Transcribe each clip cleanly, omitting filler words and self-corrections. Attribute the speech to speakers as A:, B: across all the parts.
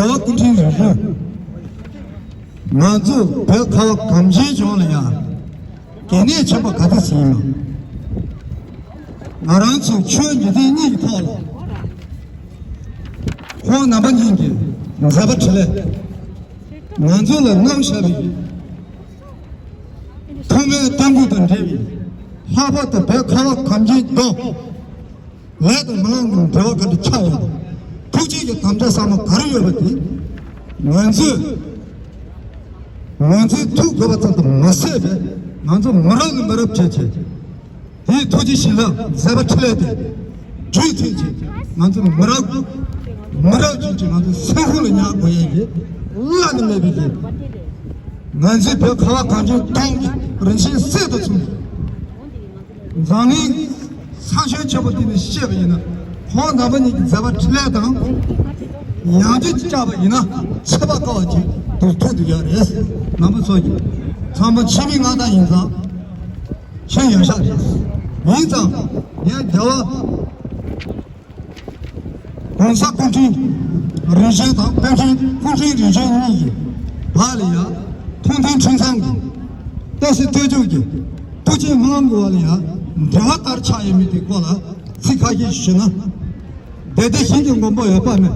A: 대화 끊기는 먼저 배가 감시 중이야. 걔네 전부 같았으니까. 나랑 좀 추억이 니 타라. 화 남은 게 잡아 틀래. 먼저는 남샤비. 통에 당구던 대비. 하버트 배가 감시 또. 내가 말한 대화 같이 차요. 굳이 남자 싸움 가려버리. 먼저 두 거부터 마세베. 먼저 뭐라는 말 없지. 이 토지 신랑 잡아 틀어야 돼. 주의되지. 먼저 뭐라고 진짜 먼저 세후는 야고 얘기. 우라는 매비기. 먼저 벽화와 감정 동기 그런 식 세도 좀. 장이 사실 접어드는 시합이나 화 나버니 잡아 틀어야 돼. 양지 잡아이나 쳐박아지. 도토도 야래서 남은 소리. 한번 치밍하다 인사, 현역사지. 인사, 내 대화 공사 공진,人生당 penchen 공진人生意义，巴黎呀，通称赞的，但是德州的，不仅韩国的呀，대화大差异没得过了，谁可以去呢？在新疆广播也办了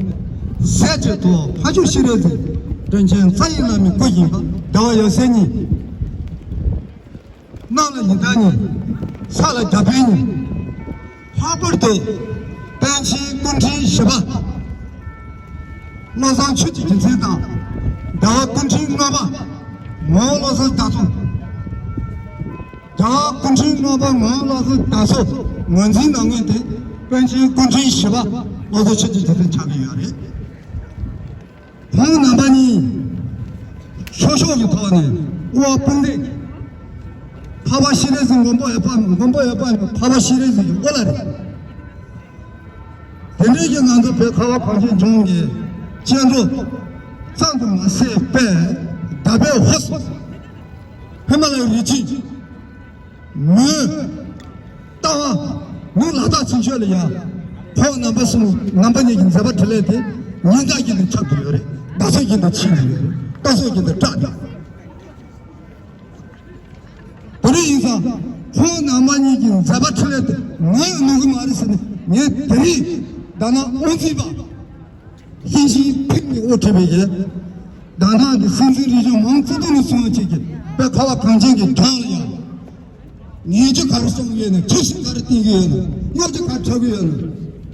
A: ，3多，还就系列的，人家再也那么过瘾吧，대화要3年。나는 인간이 살아 잡히니 하버도 벤치 군치 시바 노상 추지 진세다 나 군치 나봐 뭐로서 다소 자 군치 나봐 뭐로서 다소 뭔지 나는데 벤치 군치 시바 노서 추지 진세 차비야래 나만이 소소하게 더네 와 근데 파바 시리즈 공부해 봐면 파바 시리즈 올라래. 대내게 난도 백화와 관심 좋은 게 지난주 상등만 세배 답에 왔어. 해말을 리치. 뭐 따와 뭐 나다 진실이야. 파 남번이 잡아 틀래 돼. 인자기는 잡히려래. 나서기는 치리래. 나서기는 짜다. 우리 인사 호 남한이긴 잡아틀렸대. 누구 말했으니 내 대리 나나 오지바 신시 핑미 오트베게 나나게 신수리 좀 멍뜯는 수어지게 백화와 강정게 다르야. 니저 가르성위에는 주신 가르뛰기에는 여자 가르쳐기에는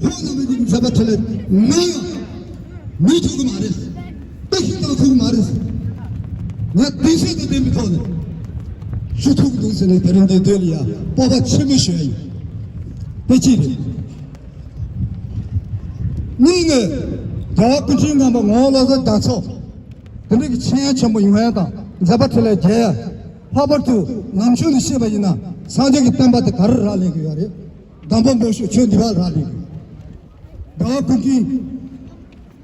A: 호 남한이긴 잡아틀렸대. 니 저거 말했어. 뺏긴다고 저거 말했어. 내 대세도 됩니다. 수토기 동선에 되는데 되리야 뽑아 치무셔야 되지. 니는 저 근처에 가면 올라서 다쳐. 근데 그 친해 전부 유해하다. 잡아틀래 개. 하버트 남촌의 시바이나 사적이 땀밭에 가르를 하려고 하래. 담번 보시오 전디발 하려고. 저 근처에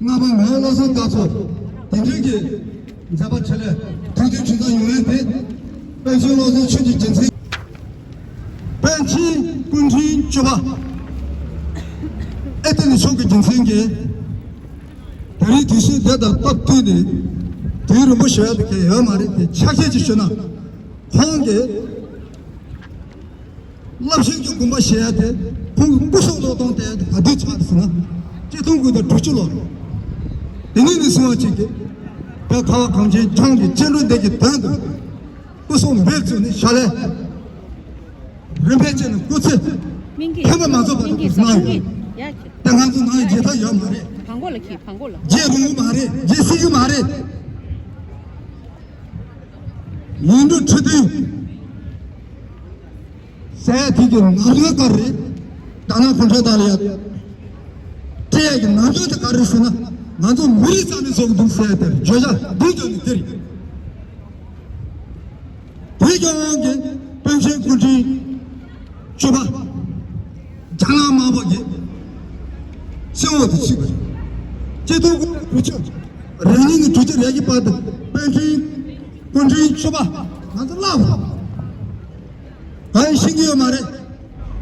A: 가면 올라서 다쳐. 근데 잡아틀래 당장 주다 유해한테 벤치 로즈 추지 진세 벤치 군진 줘봐 애들이 속에 진생게 대리 뒤시 대다 빡두니 뒤로 모셔야 돼. 여 말이 착해지잖아. 황게 랍신경 공부해야 돼. 무서워도 동대 아주 잘했으나 제 동구들 도출로 내년에 생활지게 백화와 강진 장기 제로되게 된다. 무슨 벨트는 샤레 림페체는 꽃에 한번 맞아 봐도 나요. 당한도 나의 제다 여 말해. 방골라. 제루 말해. 제시그 말해. 인도 최대 세티게 나가 가래. 나나 건져다리야. 제에게 나도 가르스나 나도 무리 싸면서 좀 써야 돼. 저자 너도 들이. 대경게 펜션 군지 줘봐. 장아 마법이 세워도 치고. 제도 그렇죠. 레닌이 두절 얘기 봐도 펜션 군지 줘봐. 나도 나와. 아이 신기해 말해.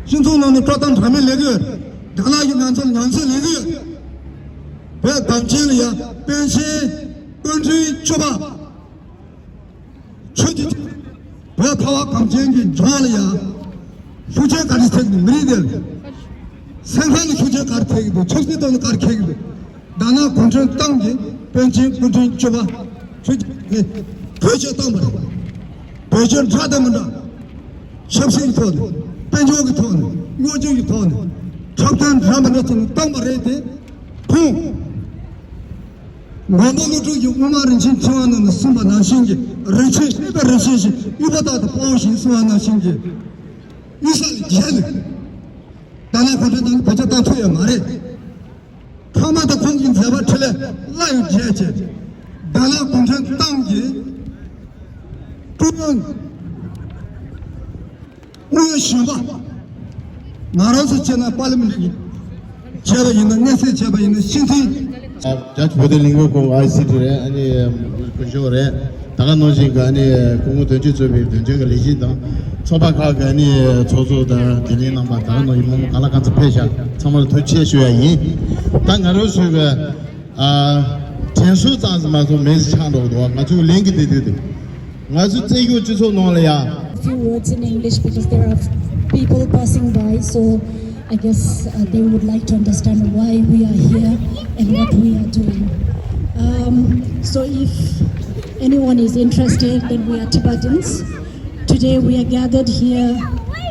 A: 신통로는 쫓던 밤에 내그 나나기 난선 연세 내그 배 당진이야 벤시 군주의 좁아 초지 배 파와 감정이 좋아야 휴재 가르치기 미리들 생산의 휴재 가르치기도 청소도 가르치기도 나나 군주 땅지 벤시 군주의 좁아 초지 배저 땅으로 배저 자다문다 섭식이 토는 벤조기 토는 요정이 토는 적당 사람한테는 땅말해야 돼 붕 원동도 용마른 진짜는 숨바나 신기 르치 르치 이보다 더 보신 수완나 신기 이살 제는 나나 거기다 거기다 토야 말해 파마도 공진 잡아 틀래 라유 제제 나나 공전 땅기 그런 우리 신바 말아서 제나 빨리면 제가 있는 내세 제가 있는 신세
B: Judge Bodelingo ko ICT re ani kunjo re daga noji ga ani kungu donji zobi donji ga leji da choba ka ga ani chozo da dini namba daga no immo kala kan pesha chamar thoche shya yi ta ngaro su ga tensu zang ma so mes chang do do ma chu link de de nga su zhe yu zhi so no le ya
C: few words in English because there are people passing by, so I guess they would like to understand why we are here and what we are doing. So if anyone is interested, then we are Tibetans. Today we are gathered here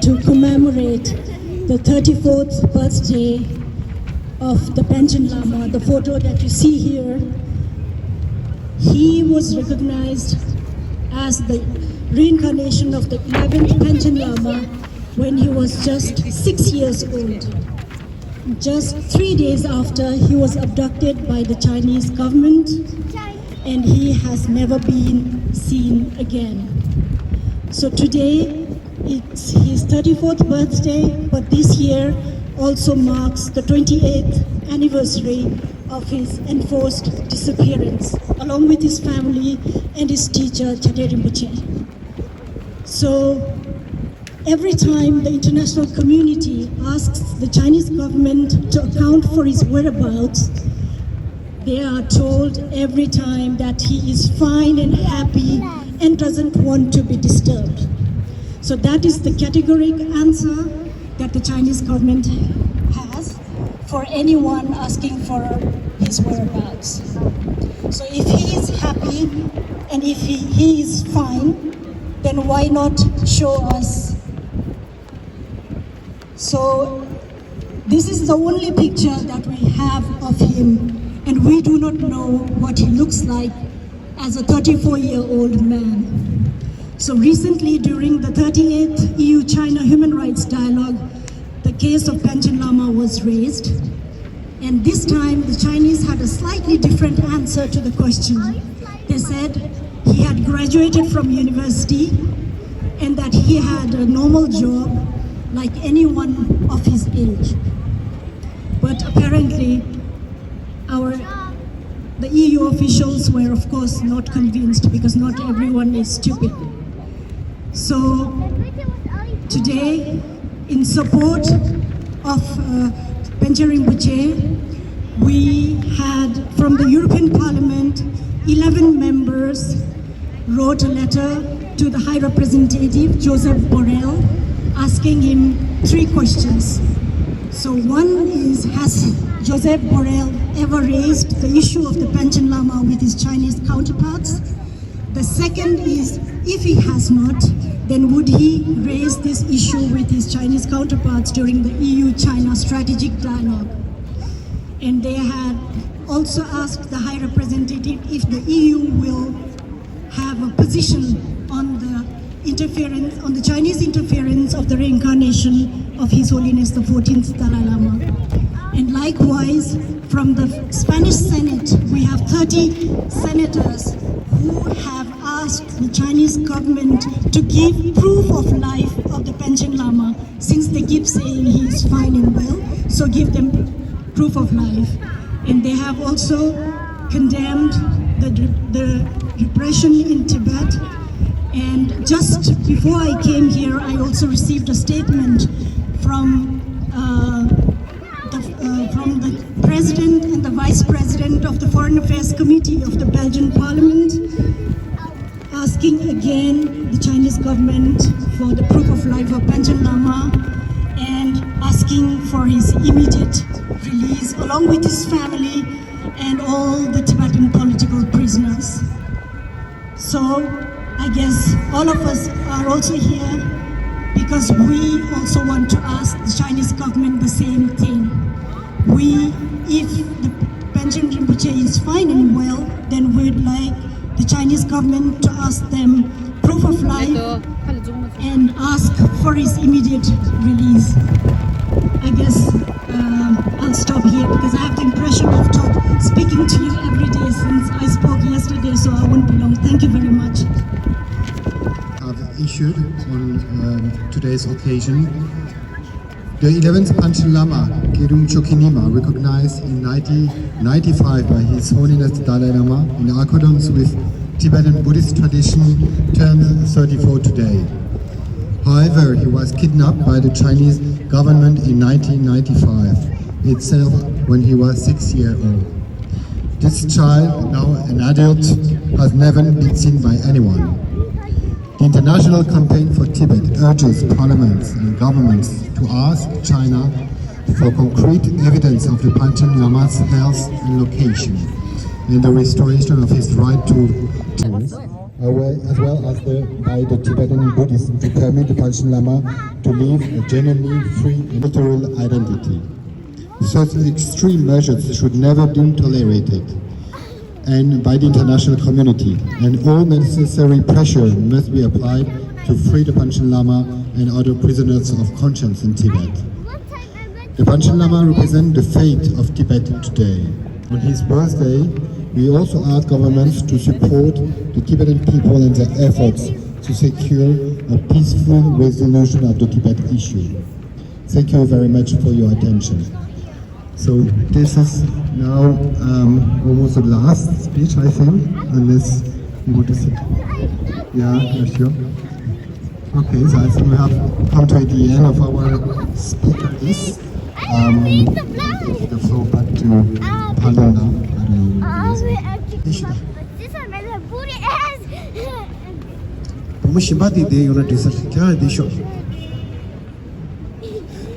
C: to commemorate the 34th birthday of the Penchen Lama. The photo that you see here, he was recognized as the reincarnation of the 11th Penchen Lama when he was just 6 years old. Just 3 days after, he was abducted by the Chinese government and he has never been seen again. So today, it's his 34th birthday, but this year also marks the 28th anniversary of his enforced disappearance, along with his family and his teacher, Penchen Rinpoche. So every time the international community asks the Chinese government to account for his whereabouts, they are told every time that he is fine and happy and doesn't want to be disturbed. So that is the categoric answer that the Chinese government has for anyone asking for his whereabouts. So if he is happy and if he is fine, then why not show us? So this is the only picture that we have of him, and we do not know what he looks like as a 34-year-old man. So recently, during the 38th EU-China Human Rights Dialogue, the case of Penchen Lama was raised, and this time the Chinese had a slightly different answer to the question. They said he had graduated from university and that he had a normal job like anyone of his age. But apparently, the EU officials were of course not convinced because not everyone is stupid. So today, in support of Penchen Rinpoche, we had from the European Parliament 11 members wrote a letter to the High Representative Joseph Borrell asking him 3 questions. So one is, has Joseph Borrell ever raised the issue of the Penchen Lama with his Chinese counterparts? The second is, if he has not, then would he raise this issue with his Chinese counterparts during the EU-China strategic dialogue? And they had also asked the High Representative if the EU will have a position on the interference, on the Chinese interference of the reincarnation of His Holiness the 14th Dalai Lama. And likewise, from the Spanish Senate, we have 30 senators who have asked the Chinese government to give proof of life of the Penchen Lama, since they keep saying he is fine and well, so give them proof of life. And they have also condemned the repression in Tibet. And just before I came here, I also received a statement from the President and the Vice President President of the Foreign Affairs Committee of the Belgian Parliament, asking again the Chinese government for the proof of life of Penchen Lama and asking for his immediate release along with his family and all the Tibetan political prisoners. So I guess all of us are also here because we also want to ask the Chinese government the same thing. If the Penchen Rinpoche is fine and well, then we'd like the Chinese government to ask them proof of life and ask for his immediate release. I guess I'll stop here because I have the impression of speaking to you every day since I spoke yesterday, so I won't be long. Thank you very much.
D: I've issued on today's occasion the 11th Penchen Lama, Gedung Chokinima, recognized in 1995 by His Holiness Dalai Lama in accordance with Tibetan Buddhist tradition, turns 34 today. However, he was kidnapped by the Chinese government in 1995, itself when he was 6 years old. This child, now an adult, has never been seen by anyone. The International Campaign for Tibet urges parliaments and governments to ask China for concrete evidence of the Penchen Lama's health and location, and the restoration of his right to as well as by the Tibetan Buddhists to permit the Penchen Lama to live a genuinely free and cultural identity. Such extreme measures should never be tolerated and by the international community, and all necessary pressure must be applied to free the Penchen Lama and other prisoners of conscience in Tibet. The Penchen Lama represents the fate of Tibet today. On his birthday, we also ask governments to support the Tibetan people in their efforts to secure a peaceful resolution of the Tibet issue. Thank you very much for your attention. So this is now almost the last speech, I think, unless you want to say. Yeah, sure. Okay, so I think we have come to the end of our speaker list. Give the floor back to Palo now.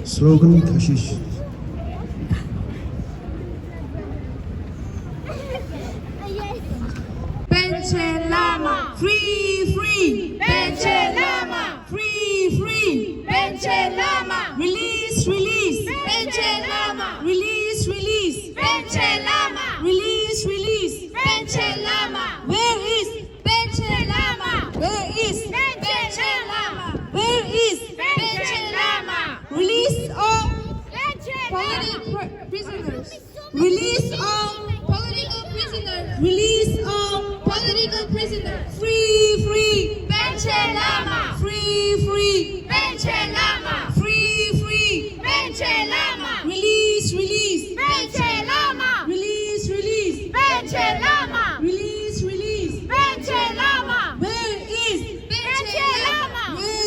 A: Slogan Kashish.
E: Penchen Lama, free, free. Penchen Lama, free, free. Penchen Lama, release, release. Penchen Lama, release, release. Penchen Lama, release, release. Penchen Lama, where is Penchen Lama? Where is Penchen Lama? Where is Penchen Lama? Release all political prisoners. Release all political prisoners. Release all political prisoners. Free, free. Penchen Lama. Free, free. Penchen Lama. Free, free. Penchen Lama. Release, release. Penchen Lama. Release, release. Penchen Lama. Release, release. Penchen Lama. Where is Penchen Lama? Where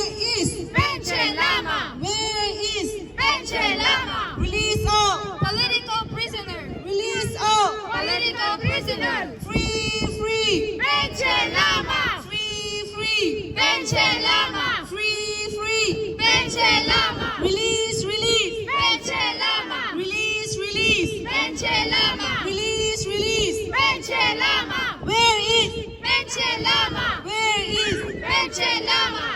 E: is Penchen Lama? Where is Penchen Lama? Release all political prisoners. Release all political prisoners. Free, free. Penchen Lama. Free, free. Penchen Lama. Free, free. Penchen Lama. Release, release. Penchen Lama. Release, release. Penchen Lama. Release, release. Penchen Lama. Where is Penchen Lama?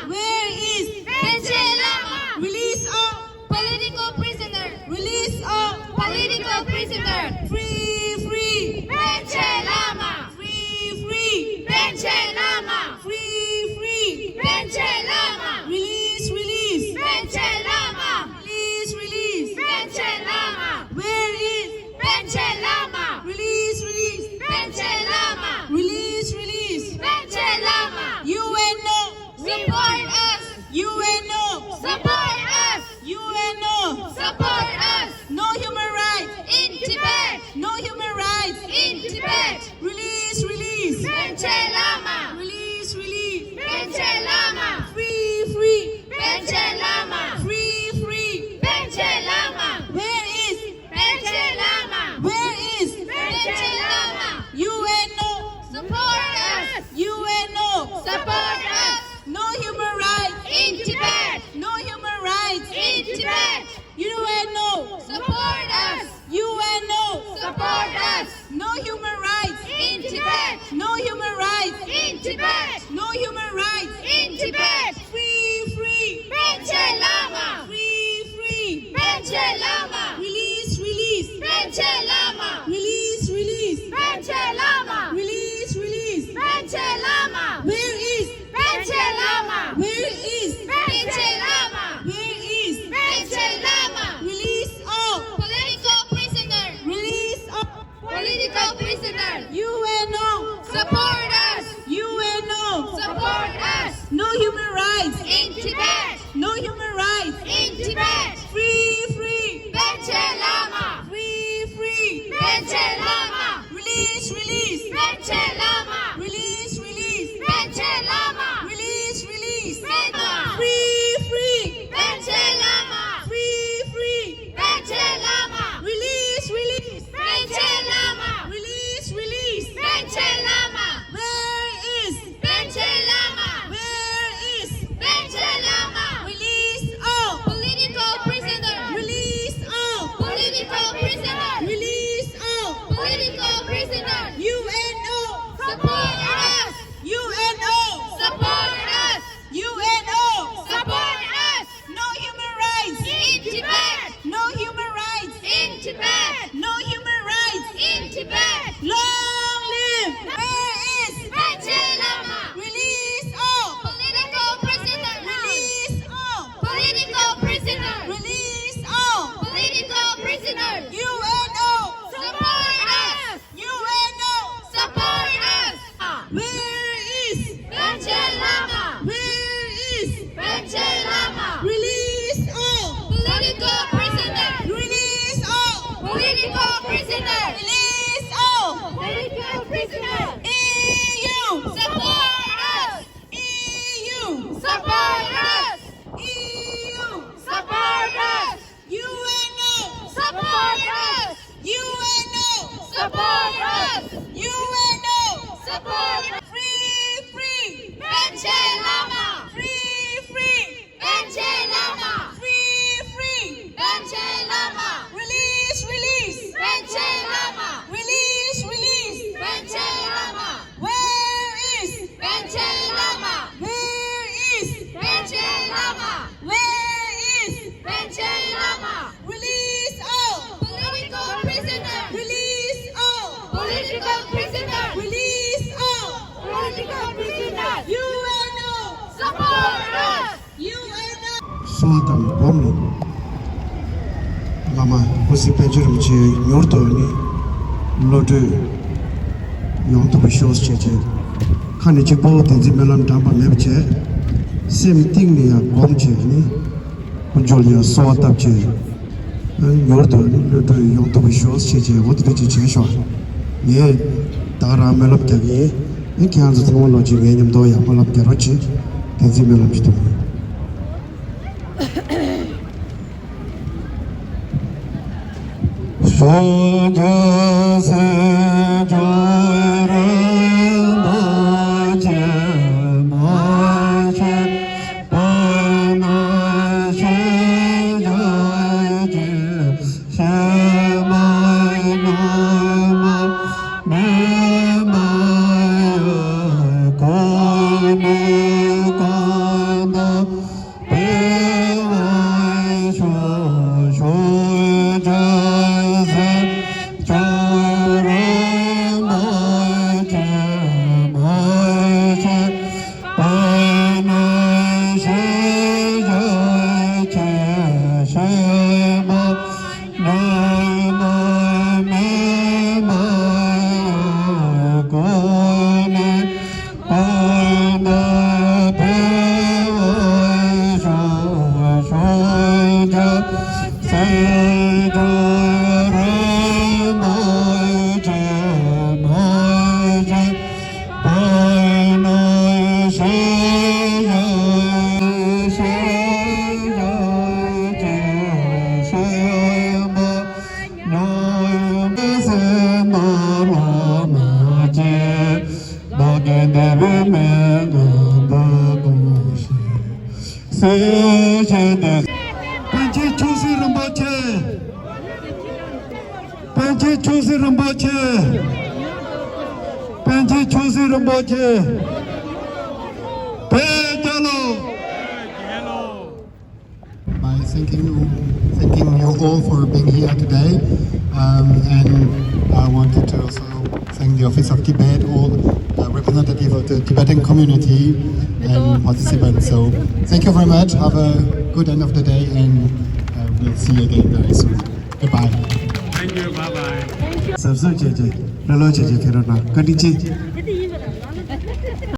E: Where is Penchen Lama? Where is Penchen Lama? Release all political prisoners. Release all political prisoners. Free, free. Penchen Lama. Free, free. Penchen Lama. Free, free. Penchen Lama. Release, release. Penchen Lama. Release, release. Penchen Lama. Where is Penchen Lama? Release, release. Penchen Lama. Release, release. Penchen Lama. UNO, support us. UNO, support us. UNO, support us. No human rights in Tibet. No human rights in Tibet. Release, release. Penchen Lama. Release, release. Penchen Lama. Free, free. Penchen Lama. Free, free. Penchen Lama. Where is Penchen Lama? Where is Penchen Lama? prisoners. Release all political prisoners. EU, support us. EU, support us. EU, support us. UNO, support us. UNO, support us. UNO, support us. Free, Penchen Lama. Free, Penchen Lama. Free, Penchen Lama. Release, Penchen Lama. Release, Penchen Lama. Where is Penchen Lama? Where is Penchen Lama? Where is Penchen Lama? Release all political prisoners. Release all political prisoners. Release all political prisoners. UNO, support us. UNO.
A: 소아담 봄니 라마 호시 펜처름치 요르토니 로드 용토 비쇼스 체체 칸이 지보 덴지 멜람 담바 메브체 셈팅니야 곰체니 군졸리아 소아답체 요르토니 로드 용토 비쇼스 체체 오드르치 체쇼 예 다라 멜람 타기 이 캬즈 테크놀로지 게임도 야몰랍 게로치 덴지 멜람 지도 소저세 조르 마제 마제 바나제 야제 샤마이나마 메마야 고네가나 베와이쇼 Penchen Rinpoche
D: By thanking you all for being here today, and I wanted to also thank the Office of Tibet, all representative of the Tibetan community and participants. So thank you very much. Have a good end of the day, and we'll see you again very soon. Goodbye.
F: Thank you. Bye bye.
A: Sabso cheche lolo cheche kerona kadichi